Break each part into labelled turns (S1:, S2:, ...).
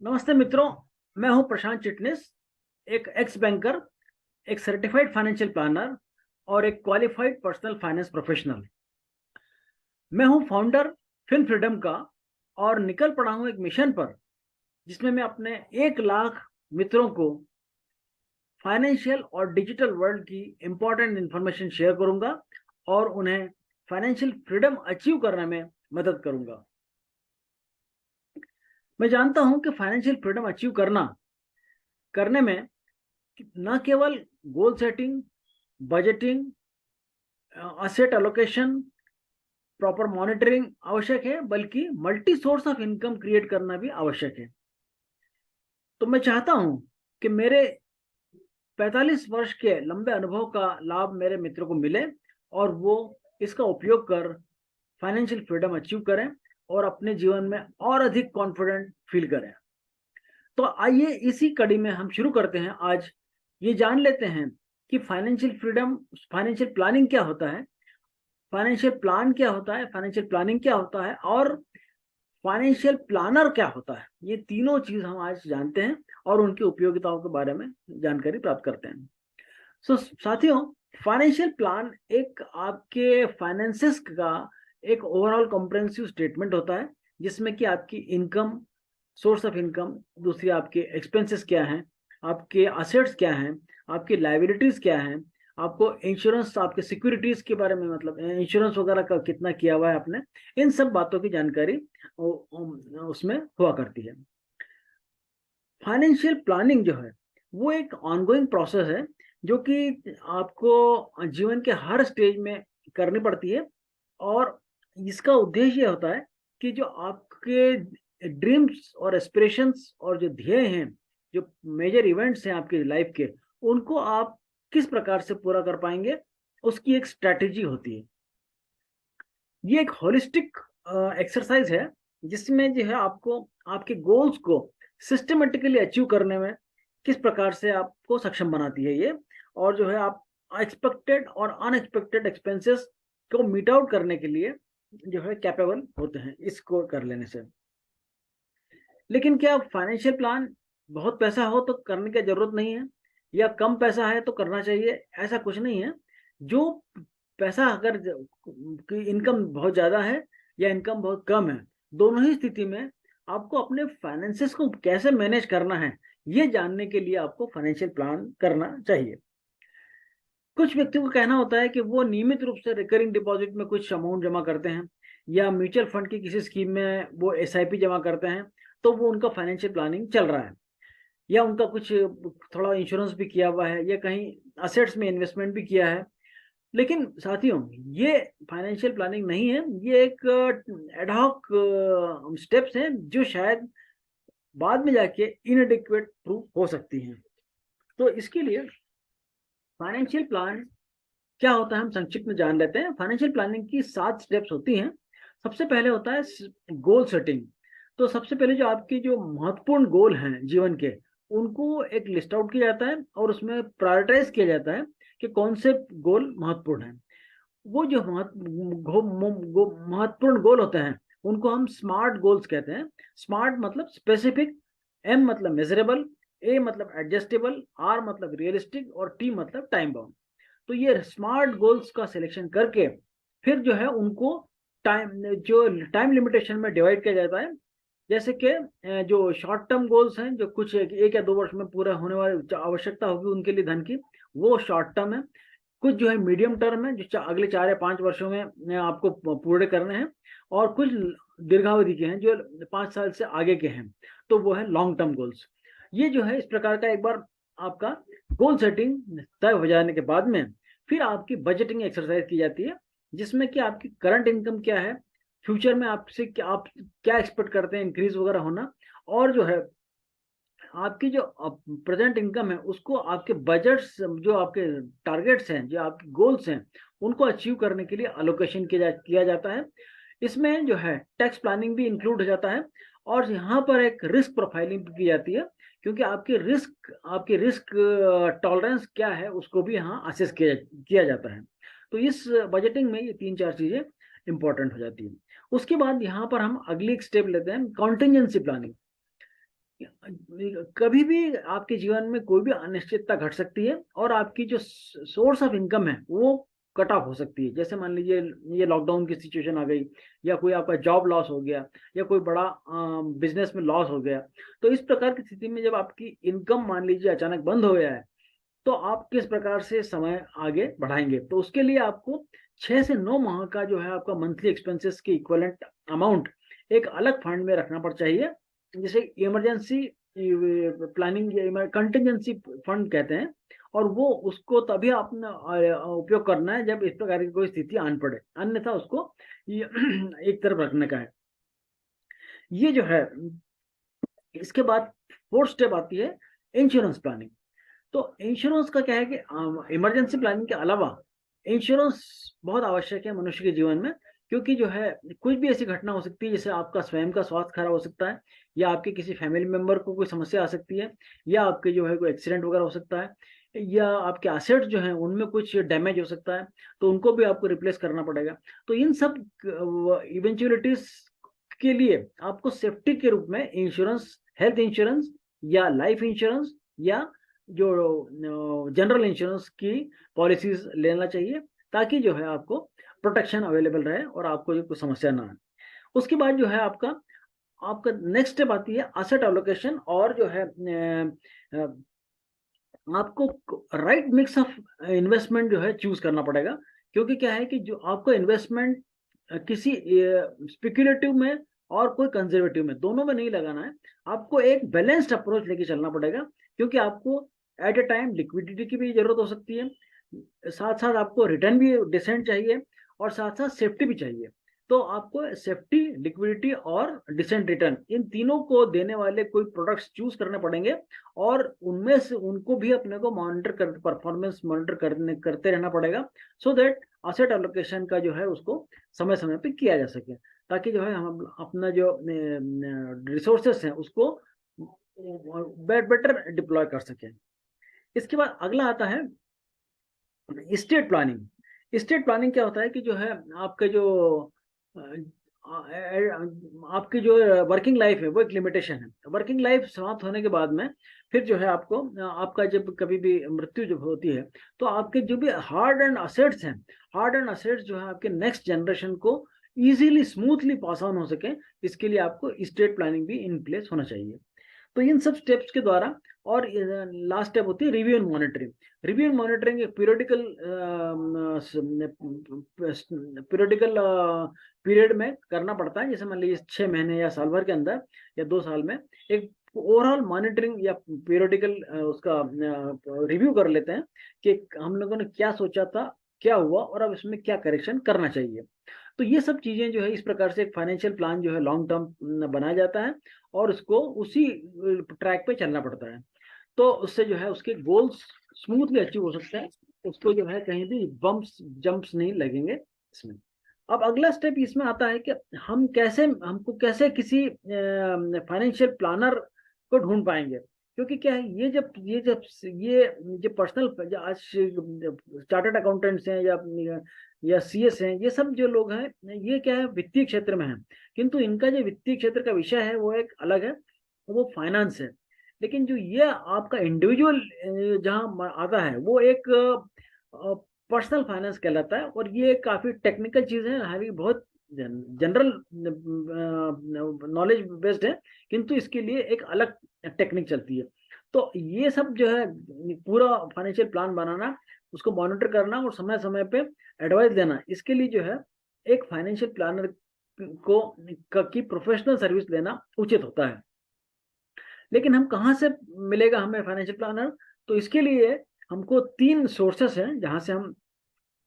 S1: नमस्ते मित्रों। मैं हूं प्रशांत चिटनिस, एक एक्स बैंकर, एक सर्टिफाइड फाइनेंशियल प्लानर और एक क्वालिफाइड पर्सनल फाइनेंस प्रोफेशनल। मैं हूं फाउंडर फिन फ्रीडम का और निकल पड़ा हूं एक मिशन पर, जिसमें मैं अपने 1 लाख मित्रों को फाइनेंशियल और डिजिटल वर्ल्ड की इंपॉर्टेंट इंफॉर्मेशन शेयर करूंगा और उन्हें फाइनेंशियल फ्रीडम अचीव करने में मदद करूंगा। मैं जानता हूं कि फाइनेंशियल फ्रीडम अचीव करने में न केवल goal setting, budgeting, asset allocation, proper monitoring आवश्यक है, बल्कि multi source of income create करना भी आवश्यक है। तो मैं चाहता हूं कि मेरे 45 वर्ष के लंबे अनुभव का लाभ मेरे मित्रों को मिले और वो इसका उपयोग कर फाइनेंशियल फ्रीडम अचीव करें और अपने जीवन में और अधिक कॉन्फिडेंट फील करें। तो आइए इसी कड़ी में हम शुरू करते हैं। आज ये जान लेते हैं कि फाइनेंशियल फ्रीडम, फाइनेंशियल प्लानिंग क्या होता है, फाइनेंशियल प्लान क्या होता है, फाइनेंशियल प्लानिंग क्या होता है और फाइनेंशियल प्लानर क्या होता है। ये तीनों चीज हम आज जानते हैं और उनकी उपयोगिताओं के बारे में जानकारी प्राप्त करते हैं। साथियों, फाइनेंशियल प्लान एक आपके फाइनेंसेस का एक ओवरऑल कॉम्प्रिहेंसिव स्टेटमेंट होता है, जिसमें कि आपकी इनकम, सोर्स ऑफ इनकम, दूसरी आपके एक्सपेंसेस क्या हैं, आपके असेट्स क्या हैं, आपकी लाइबिलिटीज क्या हैं, आपको इंश्योरेंस, आपके सिक्योरिटीज के बारे में, मतलब इंश्योरेंस वगैरह का कितना किया हुआ है आपने, इन सब बातों की जानकारी उसमें हुआ करती है। फाइनेंशियल प्लानिंग जो है वो एक ऑनगोइंग प्रोसेस है, जो कि आपको जीवन के हर स्टेज में करनी पड़ती है और इसका उद्देश्य ये होता है कि जो आपके ड्रीम्स और एस्पिरेशंस और जो ध्येय हैं, जो मेजर इवेंट्स हैं आपकी लाइफ के, उनको आप किस प्रकार से पूरा कर पाएंगे, उसकी एक स्ट्रैटेजी होती है। ये एक होलिस्टिक एक्सरसाइज है, जिसमें जो है आपको आपके गोल्स को सिस्टमेटिकली अचीव करने में किस प्रकार से आपको सक्षम बनाती है ये, और जो है आप एक्सपेक्टेड और अनएक्सपेक्टेड एक्सपेंसेस को मीट आउट करने के लिए जो है कैपेबल होते हैं इसको कर लेने से। लेकिन क्या फाइनेंशियल प्लान बहुत पैसा हो तो करने की जरूरत नहीं है, या कम पैसा है तो करना चाहिए, ऐसा कुछ नहीं है। जो पैसा अगर इनकम बहुत ज्यादा है या इनकम बहुत कम है, दोनों ही स्थिति में आपको अपने फाइनेंसेस को कैसे मैनेज करना है, ये जानने के लिए आपको फाइनेंशियल प्लान करना चाहिए। कुछ व्यक्तियों को कहना होता है कि वो नियमित रूप से रिकरिंग डिपॉजिट में कुछ अमाउंट जमा करते हैं, या म्यूचुअल फंड की किसी स्कीम में वो एसआईपी जमा करते हैं, तो वो उनका फाइनेंशियल प्लानिंग चल रहा है, या उनका कुछ थोड़ा इंश्योरेंस भी किया हुआ है, या कहीं असेट्स में इन्वेस्टमेंट भी किया है। लेकिन साथियों, ये फाइनेंशियल प्लानिंग नहीं है, ये एक एडहॉक स्टेप्स हैं जो शायद बाद में जाके इनएडिक्वेट प्रूव हो सकती हैं। तो इसके लिए फाइनेंशियल प्लान क्या होता है हम संक्षिप्त में जान लेते हैं। फाइनेंशियल प्लानिंग की 7 स्टेप्स होती हैं। सबसे पहले होता है गोल सेटिंग। तो सबसे पहले जो आपकी जो महत्वपूर्ण गोल हैं जीवन के, उनको एक लिस्ट आउट किया जाता है और उसमें प्रायोरिटाइज किया जाता है कि कौन से गोल महत्वपूर्ण हैं। वो जो महत्वपूर्ण गोल होते हैं उनको हम स्मार्ट गोल्स कहते हैं। स्मार्ट मतलब स्पेसिफिक, एम मतलब मेजरेबल, ए मतलब एडजस्टेबल, आर मतलब रियलिस्टिक और टी मतलब टाइम बाउंड। तो ये स्मार्ट गोल्स का सिलेक्शन करके फिर जो है उनको टाइम लिमिटेशन में डिवाइड किया जाता है। जैसे कि जो शॉर्ट टर्म गोल्स हैं, जो कुछ 1 या 2 वर्ष में पूरा होने वाली आवश्यकता होगी उनके लिए धन की, वो शॉर्ट टर्म है। कुछ जो है मीडियम टर्म है, जो अगले 4 या 5 वर्षों में आपको पूरे करने हैं, और कुछ दीर्घावधि के हैं जो 5 साल से आगे के हैं, तो वो है लॉन्ग टर्म गोल्स। ये जो है इस प्रकार का एक बार आपका गोल सेटिंग तय हो जाने के बाद में फिर आपकी बजटिंग एक्सरसाइज की जाती है, जिसमें कि आपकी करंट इनकम क्या है, फ्यूचर में आपसे आप क्या एक्सपेक्ट करते हैं इंक्रीज वगैरह होना, और जो है आपकी जो प्रेजेंट इनकम है उसको आपके बजट्स, जो आपके टारगेट्स हैं, जो आपके गोल्स हैं, उनको अचीव करने के लिए अलोकेशन किया जाता है। इसमें जो है टैक्स प्लानिंग भी इंक्लूड हो जाता है, और यहाँ पर एक रिस्क प्रोफाइलिंग की जाती है, क्योंकि आपकी रिस्क टॉलरेंस क्या है उसको भी यहाँ असेस किया जाता है। तो इस बजटिंग में ये 3-4 चीजें इंपॉर्टेंट हो जाती है। उसके बाद यहाँ पर हम अगली एक स्टेप लेते हैं, कॉन्टिजेंसी प्लानिंग। कभी भी आपके जीवन में कोई भी अनिश्चितता घट सकती है और आपकी जो सोर्स ऑफ इनकम है वो कट ऑफ हो सकती है। जैसे मान लीजिए ये लॉकडाउन की सिचुएशन आ गई, या कोई आपका जॉब लॉस हो गया, या कोई बड़ा बिजनेस में लॉस हो गया। तो इस प्रकार की स्थिति में जब आपकी इनकम मान लीजिए अचानक बंद हो गया है, तो आप किस प्रकार से समय आगे बढ़ाएंगे? तो उसके लिए आपको 6 से 9 माह का जो है आपका मंथली एक्सपेंसेस की इक्विवेलेंट अमाउंट एक अलग फंड में रखना पड़ चाहिए, जिसे इमरजेंसी प्लानिंग या कंटिजेंसी फंड कहते हैं। और वो उसको तभी आपने उपयोग करना है जब इस प्रकार की कोई स्थिति आन पड़े, अन्यथा उसको एक तरफ रखने का है। ये जो है, इसके बाद फोर्थ स्टेप आती है इंश्योरेंस प्लानिंग। तो इंश्योरेंस का क्या है कि इमरजेंसी प्लानिंग के अलावा इंश्योरेंस बहुत आवश्यक है मनुष्य के जीवन में, क्योंकि जो है कुछ भी ऐसी घटना हो सकती है, जैसे आपका स्वयं का स्वास्थ्य खराब हो सकता है, या आपके किसी फैमिली मेंबर को कोई समस्या आ सकती है, या आपके जो है कोई एक्सीडेंट वगैरह हो सकता है, या आपके असेट्स जो हैं उनमें कुछ डैमेज हो सकता है, तो उनको भी आपको रिप्लेस करना पड़ेगा। तो इन सब इवेंचुअलिटीज के लिए आपको सेफ्टी के रूप में इंश्योरेंस, हेल्थ इंश्योरेंस या लाइफ इंश्योरेंस या जो जनरल इंश्योरेंस की पॉलिसीज लेना चाहिए, ताकि जो है आपको प्रोटेक्शन अवेलेबल रहे और आपको कोई समस्या ना आए। उसके बाद जो है आपका आपका नेक्स्ट स्टेप आती है असेट एलोकेशन, और जो है आपको राइट मिक्स ऑफ इन्वेस्टमेंट जो है चूज करना पड़ेगा। क्योंकि क्या है कि जो आपको इन्वेस्टमेंट किसी स्पेक्युलेटिव में और कोई कंजर्वेटिव में, दोनों में नहीं लगाना है। आपको एक बैलेंस्ड अप्रोच लेके चलना पड़ेगा, क्योंकि आपको एट ए टाइम लिक्विडिटी की भी जरूरत हो सकती है, साथ साथ आपको रिटर्न भी डिसेंट चाहिए, और साथ साथ सेफ्टी भी चाहिए। तो आपको सेफ्टी, लिक्विडिटी और डिसेंट रिटर्न, इन तीनों को देने वाले कोई प्रोडक्ट्स चूज करने पड़ेंगे, और उनमें से उनको भी अपने को मॉनिटर कर, परफॉर्मेंस मॉनिटर करते रहना पड़ेगा, सो दैट असेट एलोकेशन का जो है उसको समय समय पे किया जा सके, ताकि जो है हम अपना जो रिसोर्सेस हैं उसको बेटर डिप्लॉय कर सकें। इसके बाद अगला आता है स्टेट प्लानिंग। स्टेट प्लानिंग क्या होता है कि जो है आपके जो आपकी जो वर्किंग लाइफ है वो एक लिमिटेशन है। वर्किंग लाइफ समाप्त होने के बाद में फिर जो है आपको आपका जब कभी भी मृत्यु जब होती है, तो आपके जो भी हार्ड एंड असेट्स हैं, हार्ड एंड असेट्स जो है आपके नेक्स्ट जनरेशन को इजीली स्मूथली पास ऑन हो सके, इसके लिए आपको स्टेट प्लानिंग भी इन प्लेस होना चाहिए। तो इन सब स्टेप्स के द्वारा, और लास्ट स्टेप होती है review and monitoring. Review and monitoring एक पीरियडिकल पीरियड में करना पड़ता है। जैसे मान लीजिए 6 महीने या साल भर के अंदर या 2 साल में एक ओवरऑल मॉनिटरिंग या पीरियडिकल उसका रिव्यू कर लेते हैं कि हम लोगों ने क्या सोचा था, क्या हुआ, और अब इसमें क्या करेक्शन करना चाहिए। तो ये सब चीजें जो है इस प्रकार से एक फाइनेंशियल प्लान जो है लॉन्ग टर्म बनाया जाता है, और उसको उसी ट्रैक पे चलना पड़ता है। तो उससे जो है उसके गोल्स स्मूथली अचीव हो सकते हैं, उसको जो है कहीं भी बम्प्स जंप्स नहीं लगेंगे इसमें। अब अगला स्टेप इसमें आता है कि हमको कैसे किसी फाइनेंशियल प्लानर को ढूंढ पाएंगे। क्योंकि क्या है, ये जो पर्सनल आज चार्टर्ड अकाउंटेंट्स हैं या सीएस हैं, ये सब जो लोग हैं ये क्या है वित्तीय क्षेत्र में हैं, किंतु इनका जो वित्तीय क्षेत्र का विषय है वो एक अलग है, वो फाइनेंस है। लेकिन जो ये आपका इंडिविजुअल जहाँ आता है वो एक पर्सनल फाइनेंस कहलाता है, और ये काफी टेक्निकल चीज है, हालांकि बहुत जनरल नॉलेज बेस्ड है, किंतु इसके लिए एक अलग टेक्निक चलती है। तो ये सब जो है पूरा फाइनेंशियल प्लान बनाना, उसको मॉनिटर करना और समय समय पे एडवाइस देना, इसके लिए जो है एक फाइनेंशियल प्लानर की प्रोफेशनल सर्विस लेना उचित होता है। लेकिन हम कहाँ से मिलेगा हमें फाइनेंशियल प्लानर? तो इसके लिए हमको 3 सोर्सेस हैं जहां से हम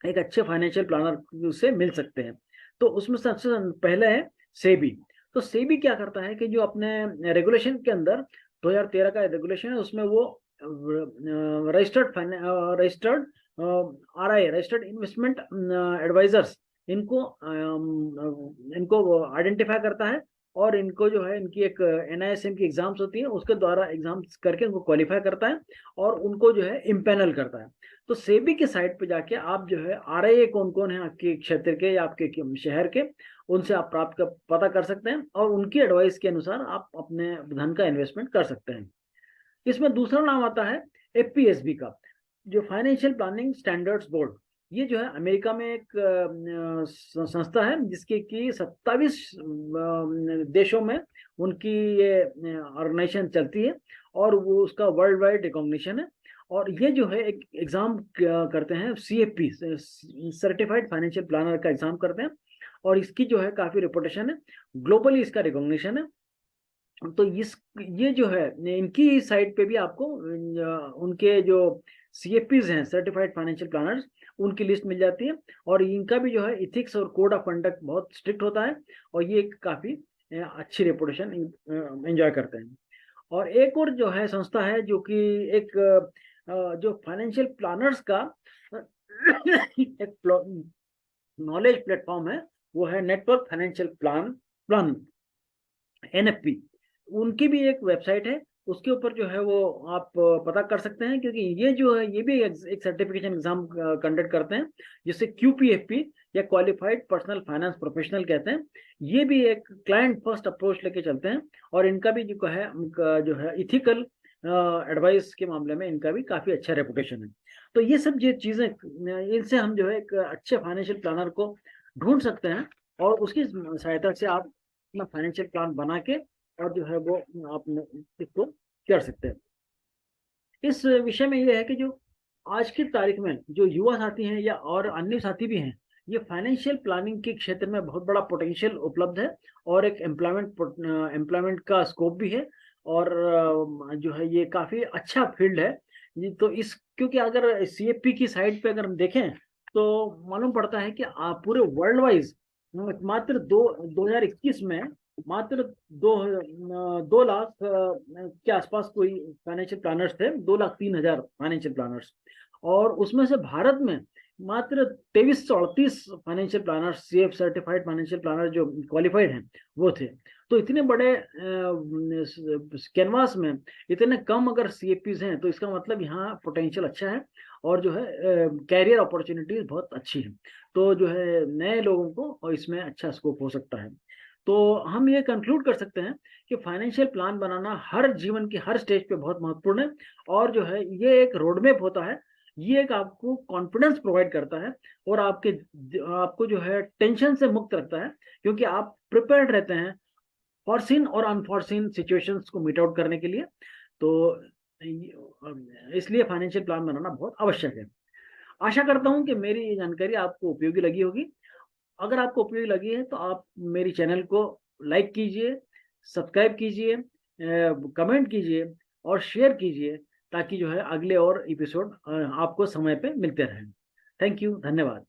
S1: एक अच्छे फाइनेंशियल प्लानर से मिल सकते हैं। तो उसमें सबसे पहले है सेबी। तो सेबी क्या करता है कि जो अपने रेगुलेशन के अंदर 2013 का रेगुलेशन है, उसमें वो registered RI, registered investment advisers, इनको आइडेंटिफाई करता है और इनको जो है इनकी एक NISM की एग्जाम्स होती है, उसके द्वारा एग्जाम्स करके उनको क्वालिफाई करता है और उनको जो है इम्पैनल करता है। तो सेबी की साइट पे जाके आप जो है RIA कौन कौन है आपके क्षेत्र के या आपके शहर के, उनसे आप पता कर सकते हैं और उनकी एडवाइस के अनुसार आप अपने धन का इन्वेस्टमेंट कर सकते हैं। इसमें दूसरा नाम आता है FPSB का, जो फाइनेंशियल प्लानिंग स्टैंडर्ड्स बोर्ड। ये जो है अमेरिका में एक संस्था है जिसकी कि 27 देशों में उनकी ये ऑर्गेनाइजेशन चलती है और वो उसका वर्ल्ड वाइड रिकॉग्निशन है। और ये जो है एक एग्जाम करते हैं, CFP सर्टिफाइड फाइनेंशियल प्लानर का एग्जाम करते हैं और इसकी जो है काफी रेपुटेशन है, ग्लोबली इसका रिकॉग्निशन है। तो ये जो है इनकी साइट पे भी आपको उनके जो CFPs हैं, सर्टिफाइड फाइनेंशियल प्लानर्स, उनकी लिस्ट मिल जाती है और इनका भी जो है इथिक्स और कोड ऑफ कंडक्ट बहुत स्ट्रिक्ट होता है और ये काफी अच्छी रेपुटेशन एंजॉय करते हैं। और एक और जो है संस्था है जो कि एक जो फाइनेंशियल प्लानर्स का एक नॉलेज प्लेटफॉर्म है, वो है नेटवर्क फाइनेंशियल प्लान NFP। उनकी भी एक वेबसाइट है, उसके ऊपर जो है वो आप पता कर सकते हैं, क्योंकि ये जो है ये भी एक सर्टिफिकेशन एग्जाम कंडक्ट करते हैं जिसे QPFP या क्वालिफाइड पर्सनल फाइनेंस प्रोफेशनल कहते हैं। ये भी एक क्लाइंट फर्स्ट अप्रोच लेके चलते हैं और इनका भी जो है इथिकल एडवाइस के मामले में इनका भी काफी अच्छा रेपुटेशन है। तो ये सब जो चीजें, इनसे हम जो है एक अच्छे फाइनेंशियल प्लानर को ढूंढ सकते हैं और उसकी सहायता से आप अपना फाइनेंशियल प्लान बना के और जो है वो आप इसको कर सकते हैं। इस विषय में ये है कि जो आज की तारीख में जो युवा साथी हैं या और अन्य साथी भी हैं, ये फाइनेंशियल प्लानिंग के क्षेत्र में बहुत बड़ा पोटेंशियल उपलब्ध है और एक एम्प्लॉयमेंट का स्कोप भी है और जो है ये काफी अच्छा फील्ड है। तो इस क्योंकि अगर CFP की साइट पे अगर हम देखें तो मालूम पड़ता है कि पूरे वर्ल्ड वाइज मात्र 2021 में मात्र 2 लाख के आसपास कोई फाइनेंशियल प्लानर्स थे, 2,03,000 फाइनेंशियल प्लानर्स। और उसमें से भारत में मात्र 2338 financial planners, CF certified financial planner जो क्वालिफाइड हैं वो थे। तो इतने बड़े कैनवास में इतने कम अगर CFPs हैं तो इसका मतलब यहाँ पोटेंशियल अच्छा है और जो है कैरियर अपॉर्चुनिटीज बहुत अच्छी है। तो जो है नए लोगों को और इसमें अच्छा स्कोप हो सकता है। तो हम ये कंक्लूड कर सकते हैं कि फाइनेंशियल प्लान बनाना हर जीवन की हर स्टेज पे बहुत महत्वपूर्ण है और जो है ये एक रोडमैप होता है। ये एक आपको कॉन्फिडेंस प्रोवाइड करता है और आपको जो है टेंशन से मुक्त रखता है, क्योंकि आप प्रिपेयर्ड रहते हैं फॉरसीन और अनफॉरसीन सिचुएशंस को मीट आउट करने के लिए। तो इसलिए फाइनेंशियल प्लान बनाना बहुत आवश्यक है। आशा करता हूं कि मेरी ये जानकारी आपको उपयोगी लगी होगी। अगर आपको उपयोगी लगी है तो आप मेरी चैनल को लाइक कीजिए, सब्सक्राइब कीजिए, कमेंट कीजिए और शेयर कीजिए, ताकि जो है अगले और एपिसोड आपको समय पे मिलते रहें। थैंक यू, धन्यवाद।